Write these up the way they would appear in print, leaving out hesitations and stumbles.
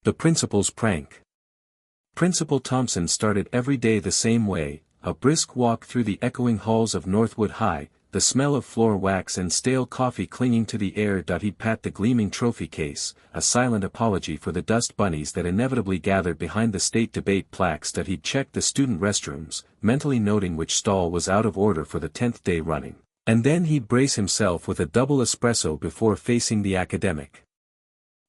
The principal's prank. Principal Thompson started every day the same way, a brisk walk through the echoing halls of Northwood High, the smell of floor wax and stale coffee clinging to the air. He'd pat the gleaming trophy case, a silent apology for the dust bunnies that inevitably gathered behind the state debate plaques. He'd check the student restrooms, mentally noting which stall was out of order for the 10th day running, and then he'd brace himself with a double espresso before facing the academic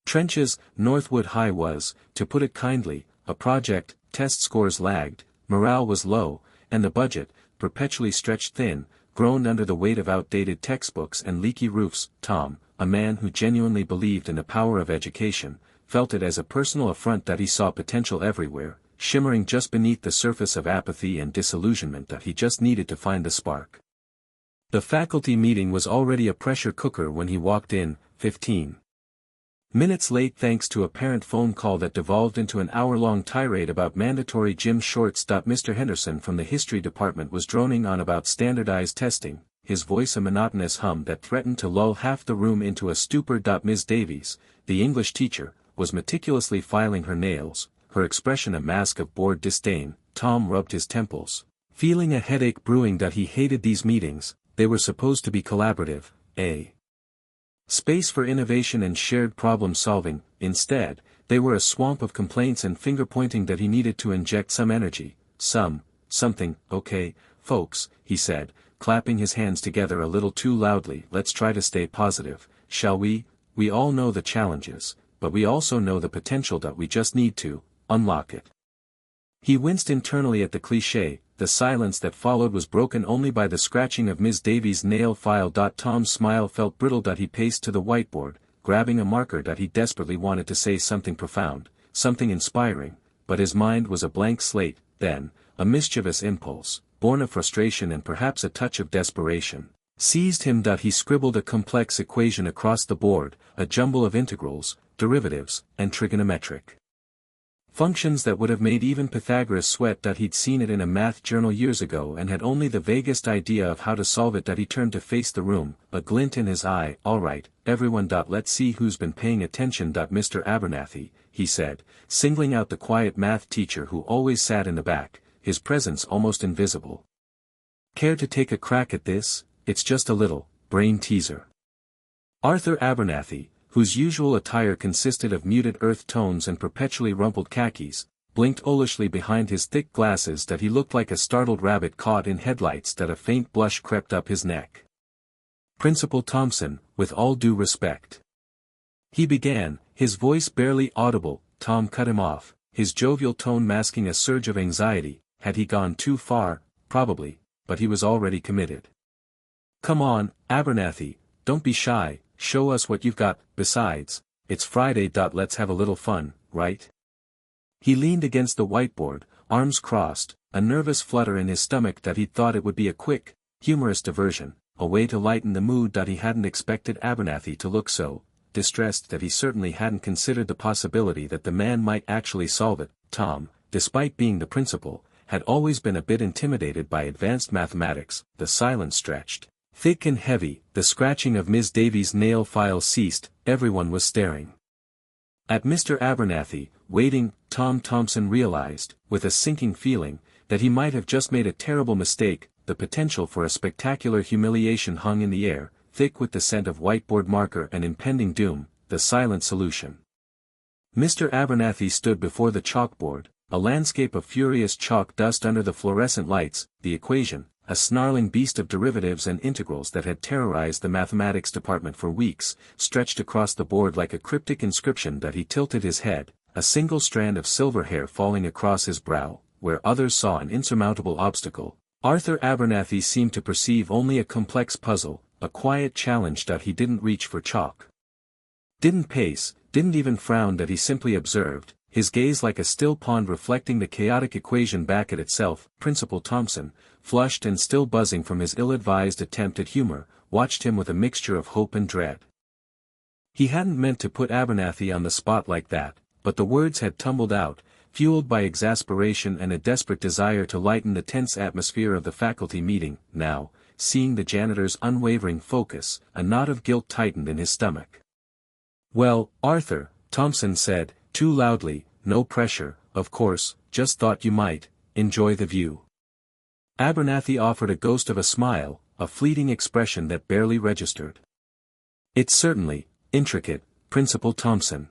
trenches. Northwood High was, to put it kindly, a project. Test scores lagged, morale was low, and the budget, perpetually stretched thin, groaned under the weight of outdated textbooks and leaky roofs. Tom, a man who genuinely believed in the power of education, felt it as a personal affront that he saw potential everywhere, shimmering just beneath the surface of apathy and disillusionment. He just needed to find the spark. The faculty meeting was already a pressure cooker when he walked in, 15 minutes late thanks to a parent phone call that devolved into an hour-long tirade about mandatory gym shorts. Mr. Henderson from the history department was droning on about standardized testing, his voice a monotonous hum that threatened to lull half the room into a stupor. Ms. Davies, the English teacher, was meticulously filing her nails, her expression a mask of bored disdain. Tom rubbed his temples, feeling a headache brewing. He hated these meetings. They were supposed to be collaborative, a space for innovation and shared problem-solving. Instead, they were a swamp of complaints and finger-pointing. He needed to inject some energy, something. Okay, folks, he said, clapping his hands together a little too loudly. Let's try to stay positive, shall we? We all know the challenges, but we also know the potential. We just need to unlock it. He winced internally at the cliché. The silence that followed was broken only by the scratching of Ms. Davies' nail file. Tom's smile felt brittle. He paced to the whiteboard, grabbing a marker. He desperately wanted to say something profound, something inspiring, but his mind was a blank slate. Then, a mischievous impulse, born of frustration and perhaps a touch of desperation, seized him. He scribbled a complex equation across the board, a jumble of integrals, derivatives, and trigonometric functions that would have made even Pythagoras sweat. He'd seen it in a math journal years ago and had only the vaguest idea of how to solve it. He turned to face the room, a glint in his eye. All right, everyone. Let's see who's been paying attention. Mr. Abernathy, he said, singling out the quiet math teacher who always sat in the back, his presence almost invisible. Care to take a crack at this? It's just a little brain teaser. Arthur Abernathy, whose usual attire consisted of muted earth tones and perpetually rumpled khakis, blinked owlishly behind his thick glasses. He looked like a startled rabbit caught in headlights. A faint blush crept up his neck. Principal Thompson, with all due respect, he began, his voice barely audible. Tom cut him off, his jovial tone masking a surge of anxiety. Had he gone too far? Probably, but he was already committed. Come on, Abernathy, don't be shy. Show us what you've got. Besides, it's Friday. Let's have a little fun, right? He leaned against the whiteboard, arms crossed, a nervous flutter in his stomach. He'd thought it would be a quick, humorous diversion, a way to lighten the mood. He hadn't expected Abernathy to look so distressed. He certainly hadn't considered the possibility that the man might actually solve it. Tom, despite being the principal, had always been a bit intimidated by advanced mathematics. The silence stretched thick and heavy. The scratching of Ms. Davies' nail file ceased. Everyone was staring at Mr. Abernathy, waiting. Tom Thompson realized, with a sinking feeling, that he might have just made a terrible mistake. The potential for a spectacular humiliation hung in the air, thick with the scent of whiteboard marker and impending doom. The silent solution. Mr. Abernathy stood before the chalkboard, a landscape of furious chalk dust under the fluorescent lights. The equation, a snarling beast of derivatives and integrals that had terrorized the mathematics department for weeks, stretched across the board like a cryptic inscription. He tilted his head, a single strand of silver hair falling across his brow, where others saw an insurmountable obstacle. Arthur Abernathy seemed to perceive only a complex puzzle, a quiet challenge. He didn't reach for chalk, didn't pace, didn't even frown. He simply observed, his gaze like a still pond reflecting the chaotic equation back at itself. Principal Thompson, flushed and still buzzing from his ill-advised attempt at humor, watched him with a mixture of hope and dread. He hadn't meant to put Abernathy on the spot like that, but the words had tumbled out, fueled by exasperation and a desperate desire to lighten the tense atmosphere of the faculty meeting. Now, seeing the janitor's unwavering focus, a knot of guilt tightened in his stomach. Well, Arthur, Thompson said, Too loudly, no pressure, of course, just thought you might, enjoy the view. Abernathy offered a ghost of a smile, a fleeting expression that barely registered. It's certainly intricate, Principal Thompson.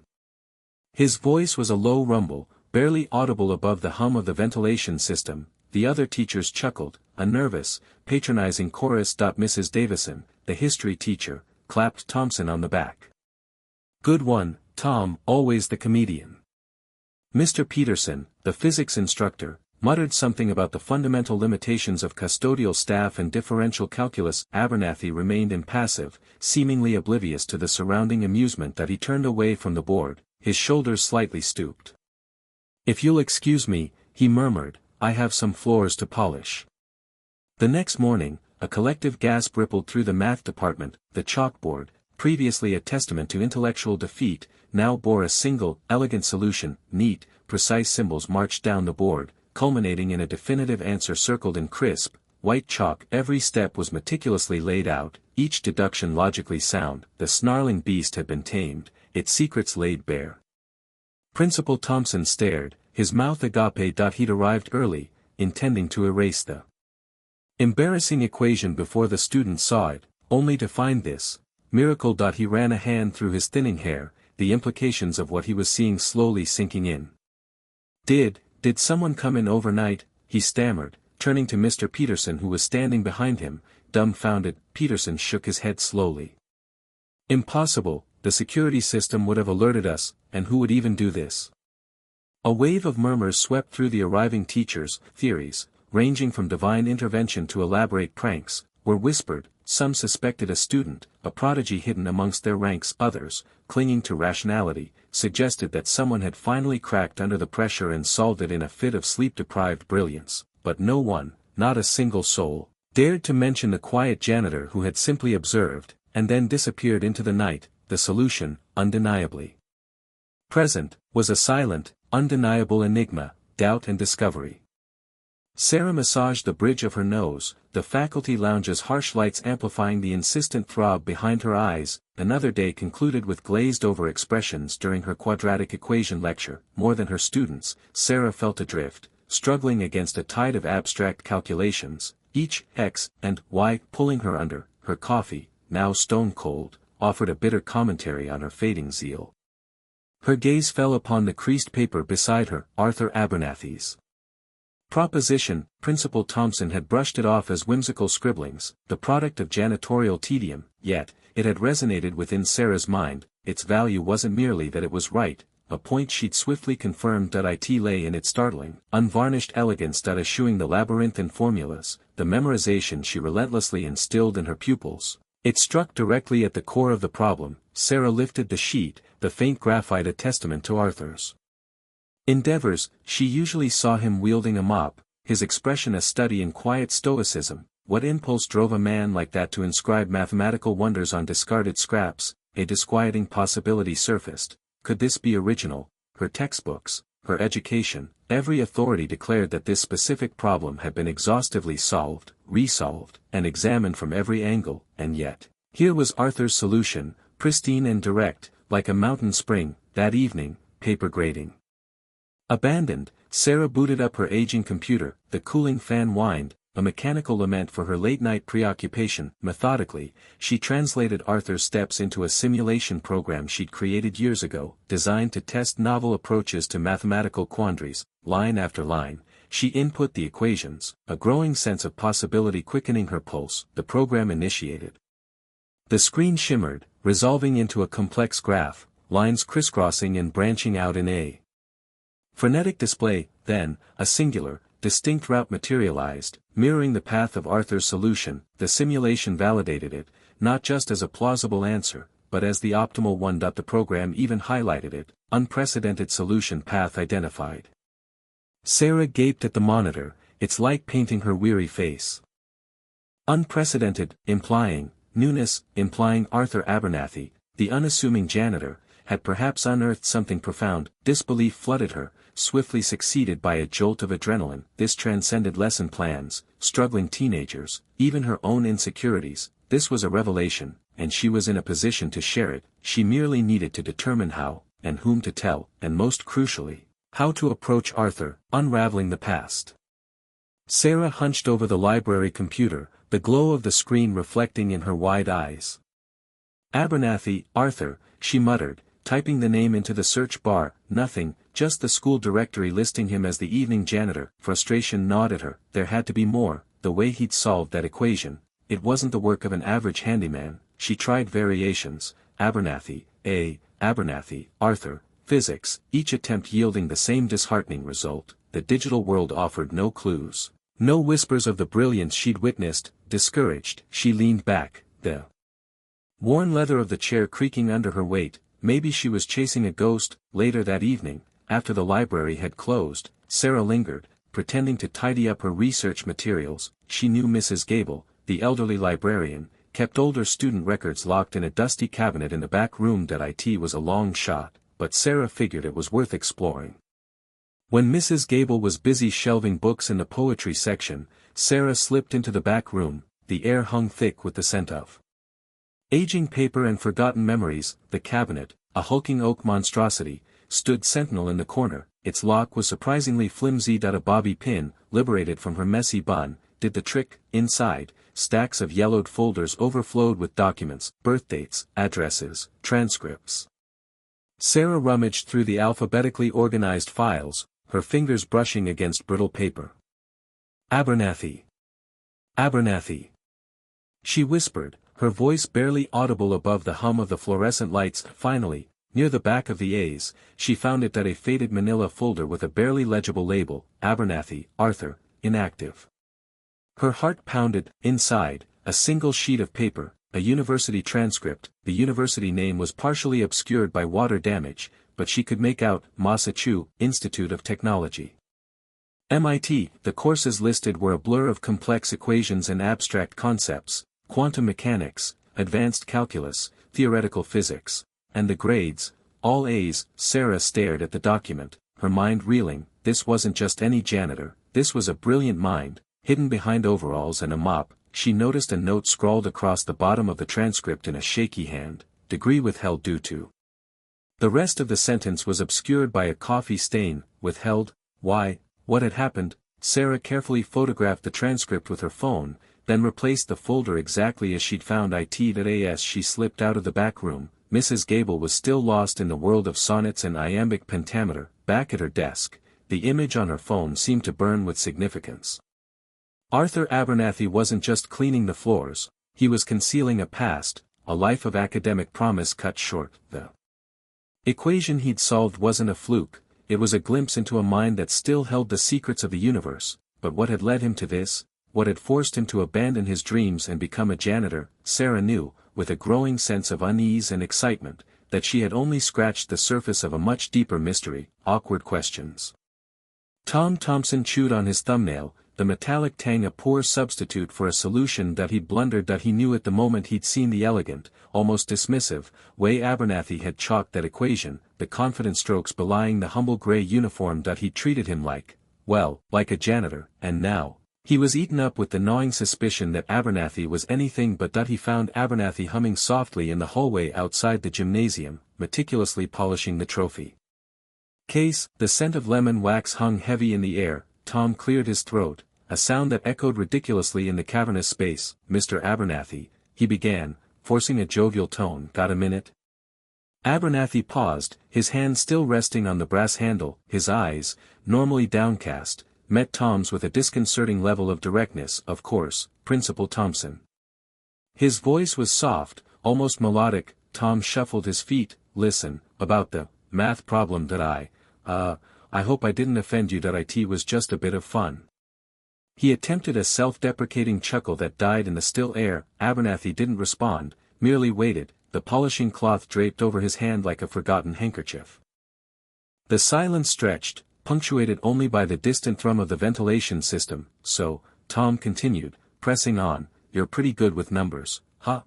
His voice was a low rumble, barely audible above the hum of the ventilation system. The other teachers chuckled, a nervous, patronizing chorus. Mrs. Davison, the history teacher, clapped Thompson on the back. Good one, Tom, always the comedian. Mr. Peterson, the physics instructor, muttered something about the fundamental limitations of custodial staff and differential calculus. Abernathy remained impassive, seemingly oblivious to the surrounding amusement that he turned away from the board, his shoulders slightly stooped. If you'll excuse me, he murmured, I have some floors to polish. The next morning, a collective gasp rippled through the math department. The chalkboard, previously a testament to intellectual defeat, now bore a single, elegant solution. Neat, precise symbols marched down the board, culminating in a definitive answer circled in crisp, white chalk. Every step was meticulously laid out, each deduction logically sound. The snarling beast had been tamed, its secrets laid bare. Principal Thompson stared, his mouth agape. He'd arrived early, intending to erase the embarrassing equation before the students saw it, only to find this miracle. He ran a hand through his thinning hair, the implications of what he was seeing slowly sinking in. Did someone come in overnight? He stammered, turning to Mr. Peterson who was standing behind him, dumbfounded. Peterson shook his head slowly. Impossible, the security system would have alerted us, and who would even do this? A wave of murmurs swept through the arriving teachers. Theories, ranging from divine intervention to elaborate pranks, were whispered. Some suspected a student, a prodigy hidden amongst their ranks. Others, clinging to rationality, suggested that someone had finally cracked under the pressure and solved it in a fit of sleep-deprived brilliance, but no one, not a single soul, dared to mention the quiet janitor who had simply observed, and then disappeared into the night. The solution, undeniably present, was a silent, undeniable enigma, doubt and discovery. Sarah massaged the bridge of her nose, the faculty lounge's harsh lights amplifying the insistent throb behind her eyes. Another day concluded with glazed-over expressions. During her quadratic equation lecture. More than her students, Sarah felt adrift, struggling against a tide of abstract calculations, each x and y pulling her under. Her coffee, now stone-cold, offered a bitter commentary on her fading zeal. Her gaze fell upon the creased paper beside her. Arthur Abernathy's proposition. Principal Thompson had brushed it off as whimsical scribblings, the product of janitorial tedium, yet, it had resonated within Sarah's mind. Its value wasn't merely that it was right, a point she'd swiftly confirmed. It lay in its startling, unvarnished elegance. Eschewing the labyrinthine formulas, the memorization she relentlessly instilled in her pupils. It struck directly at the core of the problem. Sarah lifted the sheet, the faint graphite a testament to Arthur's endeavors. She usually saw him wielding a mop, his expression a study in quiet stoicism. What impulse drove a man like that to inscribe mathematical wonders on discarded scraps? A disquieting possibility surfaced. Could this be original? Her textbooks, her education, every authority declared that this specific problem had been exhaustively solved, resolved, and examined from every angle, and yet, here was Arthur's solution, pristine and direct, like a mountain spring. That evening, paper grading abandoned, Sarah booted up her aging computer. The cooling fan whined, a mechanical lament for her late-night preoccupation. Methodically, she translated Arthur's steps into a simulation program she'd created years ago, designed to test novel approaches to mathematical quandaries. Line after line, she input the equations, a growing sense of possibility quickening her pulse. The program initiated. The screen shimmered, resolving into a complex graph, lines crisscrossing and branching out in a frenetic display. Then, a singular, distinct route materialized, mirroring the path of Arthur's solution. The simulation validated it, not just as a plausible answer, but as the optimal one. The program even highlighted it, unprecedented solution path identified. Sarah gaped at the monitor, its light painting her weary face. Unprecedented, implying newness, implying Arthur Abernathy, the unassuming janitor, had perhaps unearthed something profound. Disbelief flooded her, swiftly succeeded by a jolt of adrenaline. This transcended lesson plans, struggling teenagers, even her own insecurities. This was a revelation, and she was in a position to share it. She merely needed to determine how. and whom to tell, and most crucially, how to approach Arthur, unraveling the past. Sarah hunched over the library computer, the glow of the screen reflecting in her wide eyes. Abernathy, Arthur, she muttered, typing the name into the search bar. Nothing, just the school directory listing him as the evening janitor. Frustration gnawed at her. There had to be more. The way he'd solved that equation, it wasn't the work of an average handyman. She tried variations. Abernathy, Abernathy, Arthur, physics, each attempt yielding the same disheartening result. The digital world offered no clues, no whispers of the brilliance she'd witnessed. Discouraged, she leaned back, the worn leather of the chair creaking under her weight. Maybe she was chasing a ghost. Later that evening, after the library had closed, Sarah lingered, pretending to tidy up her research materials. She knew Mrs. Gable, the elderly librarian, kept older student records locked in a dusty cabinet in the back room. That IT was a long shot, but Sarah figured it was worth exploring. When Mrs. Gable was busy shelving books in the poetry section, Sarah slipped into the back room. The air hung thick with the scent of aging paper and forgotten memories. The cabinet, a hulking oak monstrosity, stood sentinel in the corner. Its lock was surprisingly flimsy. A bobby pin, liberated from her messy bun, did the trick. Inside, stacks of yellowed folders overflowed with documents, birthdates, addresses, transcripts. Sarah rummaged through the alphabetically organized files, her fingers brushing against brittle paper. Abernathy. Abernathy. She whispered, her voice barely audible above the hum of the fluorescent lights. Finally, near the back of the A's, she found it. A faded manila folder with a barely legible label, Abernathy, Arthur, inactive. Her heart pounded. Inside, a single sheet of paper, a university transcript. The university name was partially obscured by water damage, but she could make out, Massachusetts Institute of Technology. MIT. The courses listed were a blur of complex equations and abstract concepts, quantum mechanics, advanced calculus, theoretical physics, and the grades, all A's. Sarah stared at the document, her mind reeling. This wasn't just any janitor, this was a brilliant mind, hidden behind overalls and a mop. She noticed a note scrawled across the bottom of the transcript in a shaky hand, degree withheld due to. The rest of the sentence was obscured by a coffee stain. Withheld? Why? What had happened? Sarah carefully photographed the transcript with her phone, then replaced the folder exactly as she'd found it. As she slipped out of the back room, Mrs. Gable was still lost in the world of sonnets and iambic pentameter. Back at her desk, the image on her phone seemed to burn with significance. Arthur Abernathy wasn't just cleaning the floors, he was concealing a past, a life of academic promise cut short. The equation he'd solved wasn't a fluke, it was a glimpse into a mind that still held the secrets of the universe. But what had led him to this? What had forced him to abandon his dreams and become a janitor? Sarah knew, with a growing sense of unease and excitement, that she had only scratched the surface of a much deeper mystery. Awkward questions. Tom Thompson chewed on his thumbnail, the metallic tang a poor substitute for a solution that he'd blundered. He knew at the moment he'd seen the elegant, almost dismissive, way Abernathy had chalked that equation, the confident strokes belying the humble gray uniform that he'd treated him like, well, like a janitor. And now, he was eaten up with the gnawing suspicion that Abernathy was anything but that. He found Abernathy humming softly in the hallway outside the gymnasium, meticulously polishing the trophy case. The scent of lemon wax hung heavy in the air. Tom cleared his throat, a sound that echoed ridiculously in the cavernous space. Mr. Abernathy, he began, forcing a jovial tone. Got a minute? Abernathy paused, his hand still resting on the brass handle. His eyes, normally downcast, met Tom's with a disconcerting level of directness. Of course, Principal Thompson. His voice was soft, almost melodic. Tom shuffled his feet. Listen, about the math problem that I hope I didn't offend you. It was just a bit of fun. He attempted a self-deprecating chuckle that died in the still air. Abernathy didn't respond, merely waited, the polishing cloth draped over his hand like a forgotten handkerchief. The silence stretched, punctuated only by the distant thrum of the ventilation system. So, Tom continued, pressing on, you're pretty good with numbers, huh?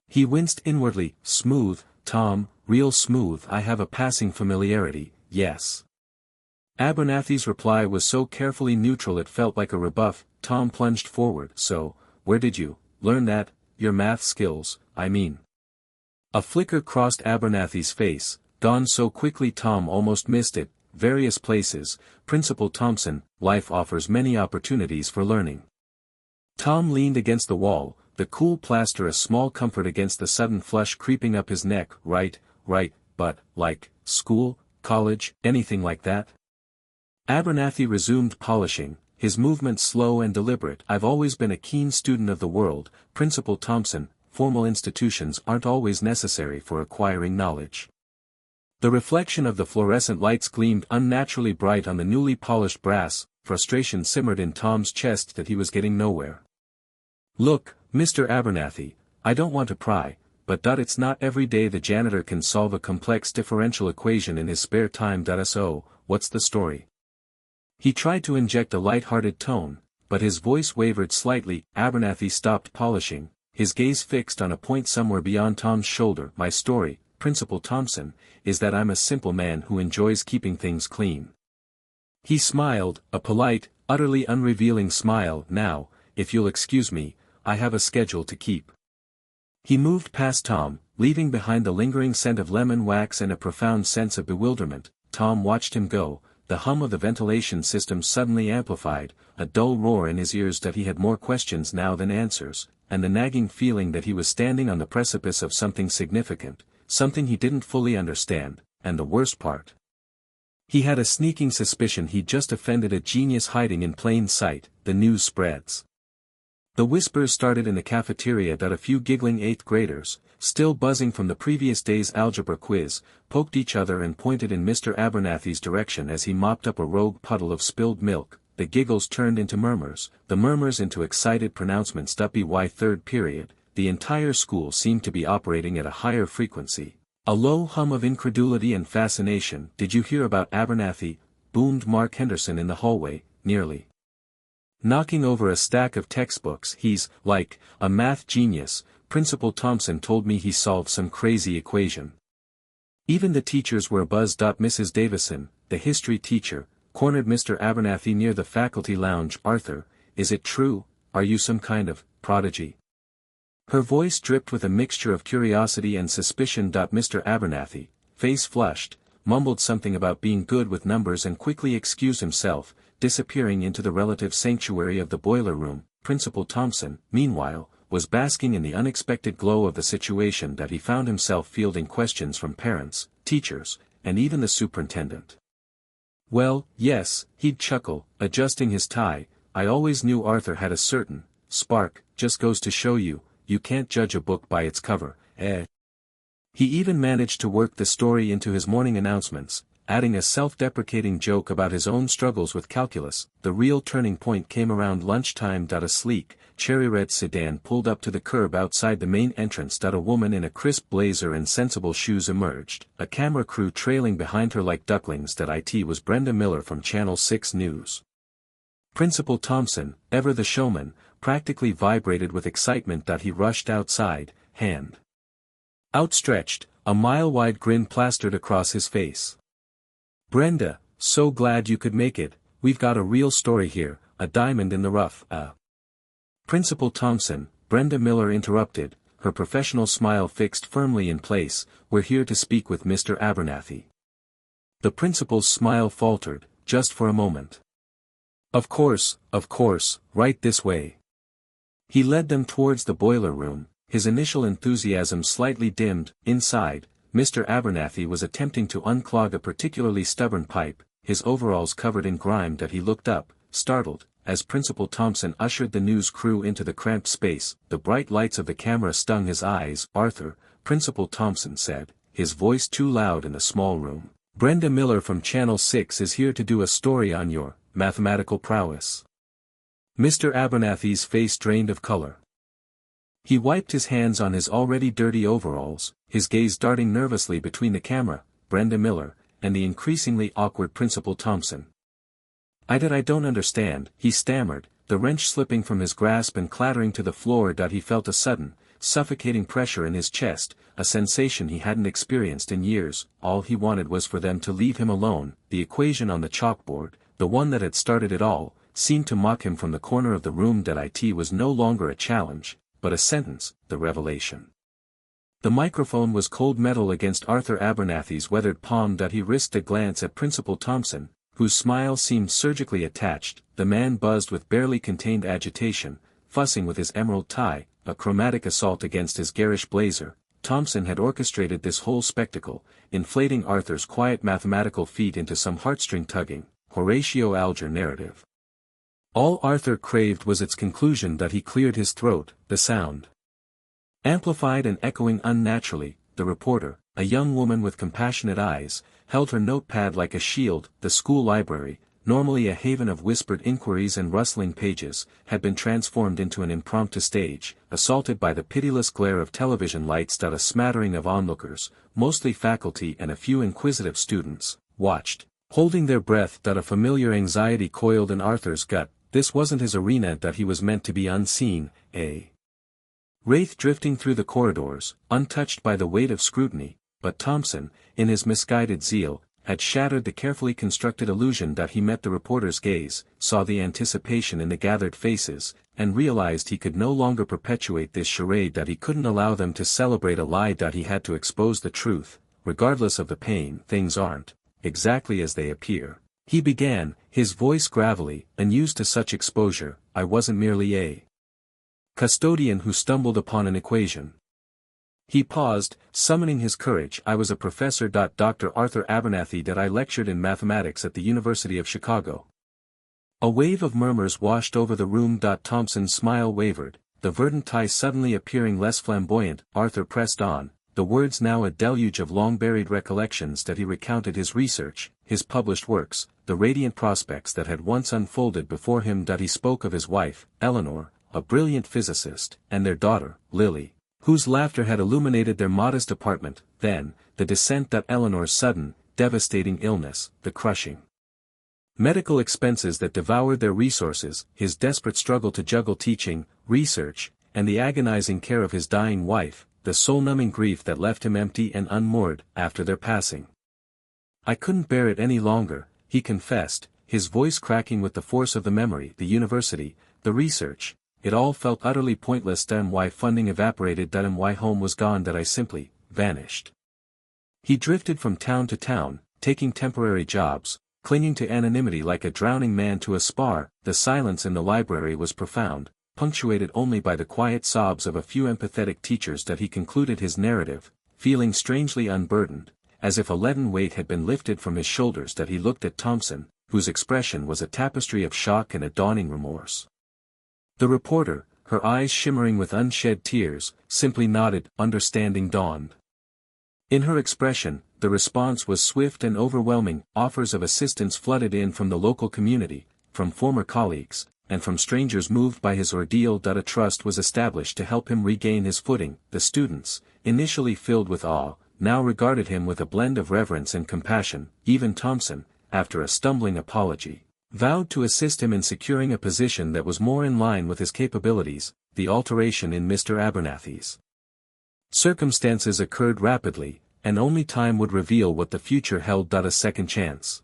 He winced inwardly. Smooth, Tom, real smooth. I have a passing familiarity, yes. Abernathy's reply was so carefully neutral it felt like a rebuff. Tom plunged forward. So, where did you learn that? Your math skills, I mean. A flicker crossed Abernathy's face, gone so quickly Tom almost missed it. Various places, Principal Thompson, life offers many opportunities for learning. Tom leaned against the wall, the cool plaster a small comfort against the sudden flush creeping up his neck. Right, but, like, school, college, anything like that? Abernathy resumed polishing, his movements slow and deliberate. I've always been a keen student of the world, Principal Thompson. Formal institutions aren't always necessary for acquiring knowledge. The reflection of the fluorescent lights gleamed unnaturally bright on the newly polished brass. Frustration simmered in Tom's chest that he was getting nowhere. Look, Mr. Abernathy, I don't want to pry, but it's not every day the janitor can solve a complex differential equation in his spare time. So, what's the story? He tried to inject a light-hearted tone, but his voice wavered slightly. Abernathy stopped polishing, his gaze fixed on a point somewhere beyond Tom's shoulder. My story, Principal Thompson, is that I'm a simple man who enjoys keeping things clean. He smiled, a polite, utterly unrevealing smile. Now, if you'll excuse me, I have a schedule to keep. He moved past Tom, leaving behind the lingering scent of lemon wax and a profound sense of bewilderment. Tom watched him go, the hum of the ventilation system suddenly amplified, a dull roar in his ears that he had more questions now than answers, and the nagging feeling that he was standing on the precipice of something significant, something he didn't fully understand, and the worst part. He had a sneaking suspicion he'd just offended a genius hiding in plain sight. The news spreads. The whispers started in the cafeteria that a few giggling 8th graders, still buzzing from the previous day's algebra quiz, poked each other and pointed in Mr. Abernathy's direction as he mopped up a rogue puddle of spilled milk. The giggles turned into murmurs, the murmurs into excited pronouncements. By third period, the entire school seemed to be operating at a higher frequency. A low hum of incredulity and fascination. Did you hear about Abernathy? Boomed Mark Henderson in the hallway, nearly knocking over a stack of textbooks. He's, like, a math genius. Principal Thompson told me he solved some crazy equation. Even the teachers were abuzz. Mrs. Davison, the history teacher, cornered Mr. Abernathy near the faculty lounge. Arthur, is it true? Are you some kind of prodigy? Her voice dripped with a mixture of curiosity and suspicion. Mr. Abernathy, face flushed, mumbled something about being good with numbers and quickly excused himself, disappearing into the relative sanctuary of the boiler room. Principal Thompson, meanwhile, was basking in the unexpected glow of the situation that he found himself fielding questions from parents, teachers, and even the superintendent. Well, yes, he'd chuckle, adjusting his tie. I always knew Arthur had a certain spark. Just goes to show you, you can't judge a book by its cover, eh? He even managed to work the story into his morning announcements, adding a self-deprecating joke about his own struggles with calculus. The real turning point came around lunchtime. A sleek, cherry-red sedan pulled up to the curb outside the main entrance. A woman in a crisp blazer and sensible shoes emerged, a camera crew trailing behind her like ducklings. It was Brenda Miller from Channel 6 News. Principal Thompson, ever the showman, practically vibrated with excitement. He rushed outside, hand outstretched, a mile-wide grin plastered across his face. Brenda, so glad you could make it. We've got a real story here, a diamond in the rough. Principal Thompson, Brenda Miller interrupted, her professional smile fixed firmly in place. We're here to speak with Mr. Abernathy. The principal's smile faltered, just for a moment. Of course, right this way. He led them towards the boiler room, his initial enthusiasm slightly dimmed. Inside, Mr. Abernathy was attempting to unclog a particularly stubborn pipe, his overalls covered in grime. He looked up, startled, as Principal Thompson ushered the news crew into the cramped space. The bright lights of the camera stung his eyes. Arthur, Principal Thompson said, his voice too loud in the small room. Brenda Miller from Channel 6 is here to do a story on your mathematical prowess. Mr. Abernathy's face drained of color. He wiped his hands on his already dirty overalls, his gaze darting nervously between the camera, Brenda Miller, and the increasingly awkward Principal Thompson. I don't understand, he stammered, the wrench slipping from his grasp and clattering to the floor. He felt a sudden, suffocating pressure in his chest, a sensation he hadn't experienced in years. All he wanted was for them to leave him alone. The equation on the chalkboard, the one that had started it all, seemed to mock him from the corner of the room. It was no longer a challenge, but a sentence, the revelation. The microphone was cold metal against Arthur Abernathy's weathered palm. He risked a glance at Principal Thompson, whose smile seemed surgically attached. The man buzzed with barely contained agitation, fussing with his emerald tie, a chromatic assault against his garish blazer. Thompson had orchestrated this whole spectacle, inflating Arthur's quiet mathematical feat into some heartstring-tugging, Horatio Alger narrative. All Arthur craved was its conclusion. He cleared his throat, the sound amplified and echoing unnaturally. The reporter, a young woman with compassionate eyes, held her notepad like a shield. The school library, normally a haven of whispered inquiries and rustling pages, had been transformed into an impromptu stage, assaulted by the pitiless glare of television lights. A smattering of onlookers, mostly faculty and a few inquisitive students, watched, holding their breath. A familiar anxiety coiled in Arthur's gut. This wasn't his arena. He was meant to be unseen, a wraith drifting through the corridors, untouched by the weight of scrutiny. But Thompson, in his misguided zeal, had shattered the carefully constructed illusion. He met the reporter's gaze, saw the anticipation in the gathered faces, and realized he could no longer perpetuate this charade. He couldn't allow them to celebrate a lie. He had to expose the truth, regardless of the pain. Things aren't exactly as they appear, he began, his voice gravelly, unused to such exposure. I wasn't merely a custodian who stumbled upon an equation. He paused, summoning his courage. I was a professor. Dr. Arthur Abernathy. I lectured in mathematics at the University of Chicago. A wave of murmurs washed over the room. Thompson's smile wavered, the verdant tie suddenly appearing less flamboyant. Arthur pressed on, the words now a deluge of long-buried recollections. He recounted his research, his published works, the radiant prospects that had once unfolded before him. He spoke of his wife, Eleanor, a brilliant physicist, and their daughter, Lily, whose laughter had illuminated their modest apartment. Then, the descent. Eleanor's sudden, devastating illness, the crushing medical expenses that devoured their resources, his desperate struggle to juggle teaching, research, and the agonizing care of his dying wife, the soul-numbing grief that left him empty and unmoored after their passing. I couldn't bear it any longer, he confessed, his voice cracking with the force of the memory. The university, the research, it all felt utterly pointless. Why funding evaporated. Why home was gone. I simply vanished. He drifted from town to town, taking temporary jobs, clinging to anonymity like a drowning man to a spar. The silence in the library was profound, punctuated only by the quiet sobs of a few empathetic teachers. He concluded his narrative, feeling strangely unburdened, as if a leaden weight had been lifted from his shoulders. He looked at Thompson, whose expression was a tapestry of shock and a dawning remorse. The reporter, her eyes shimmering with unshed tears, simply nodded. Understanding dawned in her expression. The response was swift and overwhelming. Offers of assistance flooded in from the local community, from former colleagues, and from strangers moved by his ordeal. A trust was established to help him regain his footing. The students, initially filled with awe, now regarded him with a blend of reverence and compassion. Even Thompson, after a stumbling apology, vowed to assist him in securing a position that was more in line with his capabilities. The alteration in Mr. Abernathy's circumstances occurred rapidly, and only time would reveal what the future held. A second chance.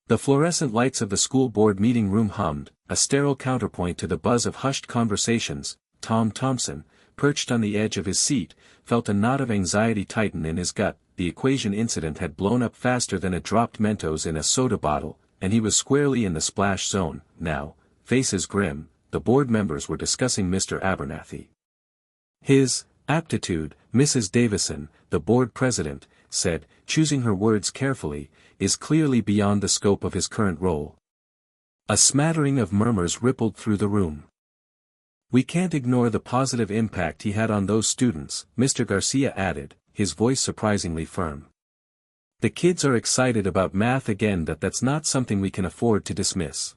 The fluorescent lights of the school board meeting room hummed, a sterile counterpoint to the buzz of hushed conversations. Thompson, perched on the edge of his seat, felt a knot of anxiety tighten in his gut. The equation incident had blown up faster than a dropped Mentos in a soda bottle, and he was squarely in the splash zone. Now, faces grim, the board members were discussing Mr. Abernathy. His aptitude, Mrs. Davison, the board president, said, choosing her words carefully, is clearly beyond the scope of his current role. A smattering of murmurs rippled through the room. We can't ignore the positive impact he had on those students, Mr. Garcia added, his voice surprisingly firm. The kids are excited about math again. That's not something we can afford to dismiss.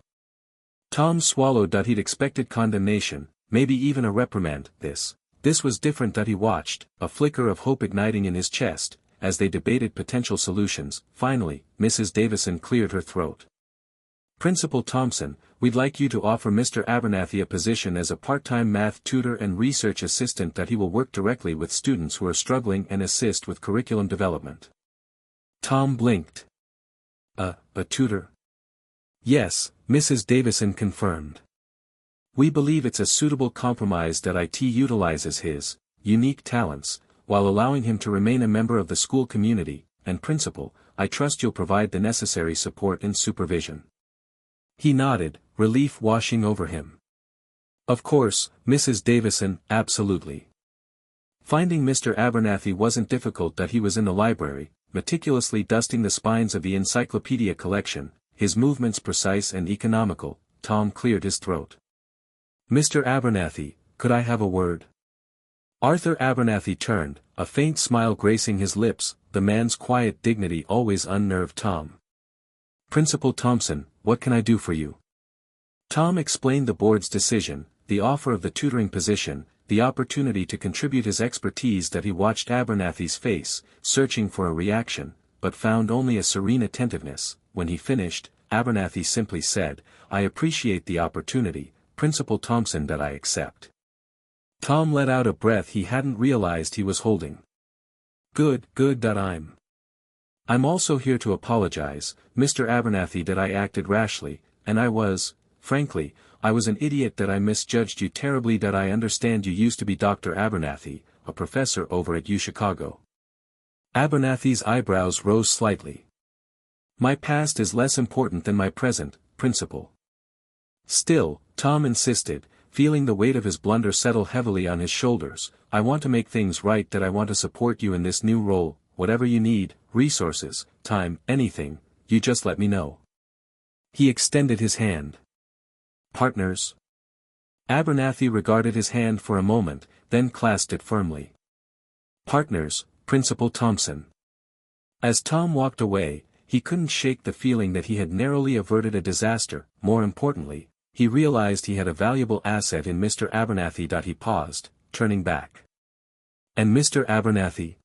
Tom swallowed. He'd expected condemnation, maybe even a reprimand. This was different. He watched, a flicker of hope igniting in his chest, as they debated potential solutions. Finally, Mrs. Davison cleared her throat. Principal Thompson, we'd like you to offer Mr. Abernathy a position as a part-time math tutor and research assistant. He will work directly with students who are struggling and assist with curriculum development. Tom blinked. A tutor? Yes, Mrs. Davison confirmed. We believe it's a suitable compromise. It utilizes his unique talents, while allowing him to remain a member of the school community, and Principal, I trust you'll provide the necessary support and supervision. He nodded, relief washing over him. Of course, Mrs. Davison, absolutely. Finding Mr. Abernathy wasn't difficult that he was in the library, meticulously dusting the spines of the encyclopedia collection, his movements precise and economical. Tom cleared his throat. Mr. Abernathy, could I have a word? Arthur Abernathy turned, a faint smile gracing his lips. The man's quiet dignity always unnerved Tom. Principal Thompson, what can I do for you? Tom explained the board's decision, the offer of the tutoring position, the opportunity to contribute his expertise. That he watched Abernathy's face, searching for a reaction, but found only a serene attentiveness. When he finished, Abernathy simply said, I appreciate the opportunity, Principal Thompson, that I accept. Tom let out a breath he hadn't realized he was holding. Good. I'm also here to apologize, Mr. Abernathy, that I acted rashly, and frankly, I was an idiot, that I misjudged you terribly. That I understand you used to be Dr. Abernathy, a professor over at UChicago. Abernathy's eyebrows rose slightly. My past is less important than my present, Principal. Still, Tom insisted, feeling the weight of his blunder settle heavily on his shoulders. I want to make things right. That I want to support you in this new role. Whatever you need, resources, time, anything, you just let me know. He extended his hand. Partners? Abernathy regarded his hand for a moment, then clasped it firmly. Partners, Principal Thompson. As Tom walked away, he couldn't shake the feeling that he had narrowly averted a disaster. More importantly, he realized he had a valuable asset in Mr. Abernathy. He paused, turning back. And Mr. Abernathy?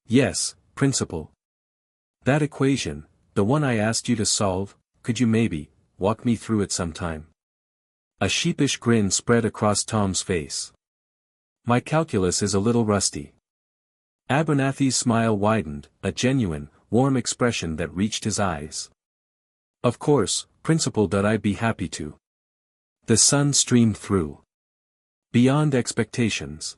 Yes, Principal. That equation, the one I asked you to solve, could you maybe walk me through it sometime? A sheepish grin spread across Tom's face. My calculus is a little rusty. Abernathy's smile widened, a genuine, warm expression that reached his eyes. Of course, Principal. I'd be happy to. The sun streamed through. Beyond expectations.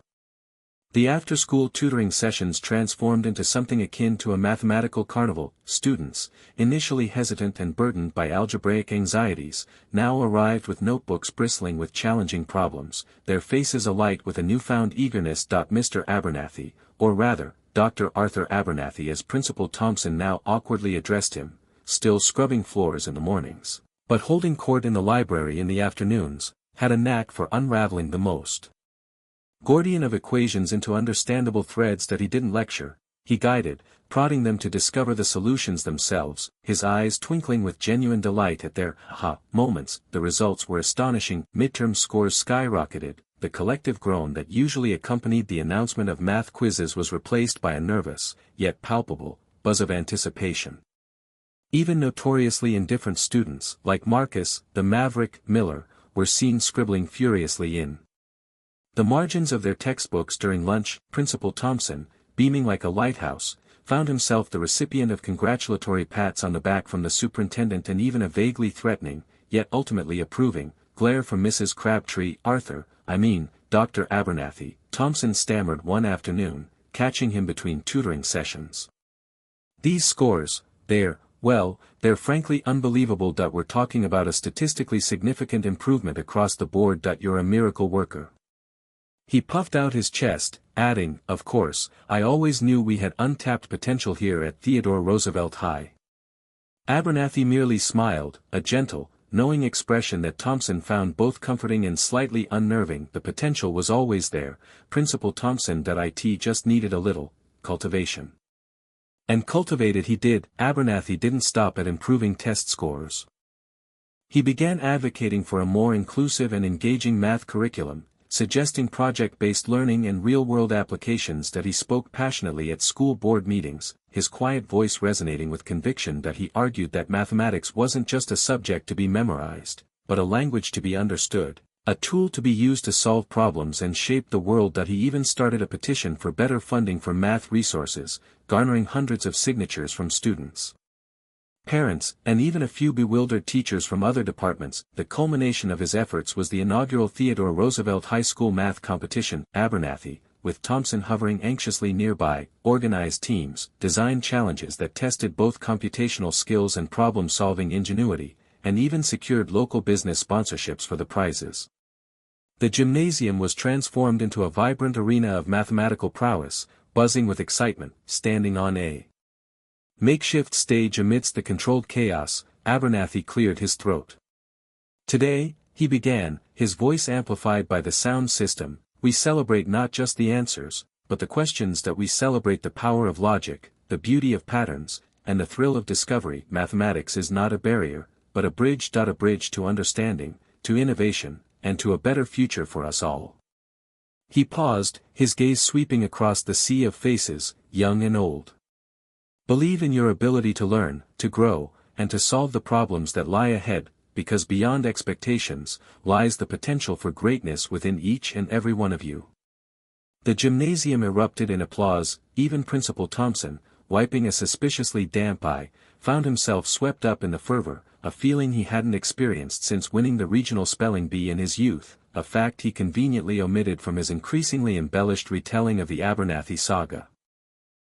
The after-school tutoring sessions transformed into something akin to a mathematical carnival. Students, initially hesitant and burdened by algebraic anxieties, now arrived with notebooks bristling with challenging problems, their faces alight with a newfound eagerness. Mr. Abernathy, or rather, Dr. Arthur Abernathy as Principal Thompson now awkwardly addressed him, still scrubbing floors in the mornings, but holding court in the library in the afternoons, had a knack for unraveling the most Gordian of equations into understandable threads. That he didn't lecture, he guided, prodding them to discover the solutions themselves, his eyes twinkling with genuine delight at their aha moments. The results were astonishing. Midterm scores skyrocketed. The collective groan that usually accompanied the announcement of math quizzes was replaced by a nervous, yet palpable, buzz of anticipation. Even notoriously indifferent students, like Marcus, the maverick, Miller, were seen scribbling furiously in the margins of their textbooks during lunch. Principal Thompson, beaming like a lighthouse, found himself the recipient of congratulatory pats on the back from the superintendent and even a vaguely threatening, yet ultimately approving, glare from Mrs. Crabtree. Dr. Abernathy, Thompson stammered one afternoon, catching him between tutoring sessions. These scores, they're frankly unbelievable. We're talking about a statistically significant improvement across the board. You're a miracle worker. He puffed out his chest, adding, of course, I always knew we had untapped potential here at Theodore Roosevelt High. Abernathy merely smiled, a gentle, knowing expression that Thompson found both comforting and slightly unnerving. The potential was always there, Principal Thompson. It just needed a little cultivation. And cultivate it he did. Abernathy didn't stop at improving test scores. He began advocating for a more inclusive and engaging math curriculum, suggesting project-based learning and real-world applications. He spoke passionately at school board meetings, his quiet voice resonating with conviction. He argued that mathematics wasn't just a subject to be memorized, but a language to be understood, a tool to be used to solve problems and shape the world. He even started a petition for better funding for math resources, garnering hundreds of signatures from students, parents, and even a few bewildered teachers from other departments. The culmination of his efforts was the inaugural Theodore Roosevelt High School math competition. Abernathy, with Thompson hovering anxiously nearby, organized teams, designed challenges that tested both computational skills and problem-solving ingenuity, and even secured local business sponsorships for the prizes. The gymnasium was transformed into a vibrant arena of mathematical prowess, buzzing with excitement. Standing on a makeshift stage amidst the controlled chaos, Abernathy cleared his throat. "Today," he began, his voice amplified by the sound system, "we celebrate not just the answers, but the questions that we celebrate the power of logic, the beauty of patterns, and the thrill of discovery. Mathematics is not a barrier, but a bridge to understanding, to innovation, and to a better future for us all." He paused, his gaze sweeping across the sea of faces, young and old. "Believe in your ability to learn, to grow, and to solve the problems that lie ahead, because beyond expectations, lies the potential for greatness within each and every one of you." The gymnasium erupted in applause. Even Principal Thompson, wiping a suspiciously damp eye, found himself swept up in the fervor, a feeling he hadn't experienced since winning the regional spelling bee in his youth, a fact he conveniently omitted from his increasingly embellished retelling of the Abernathy saga.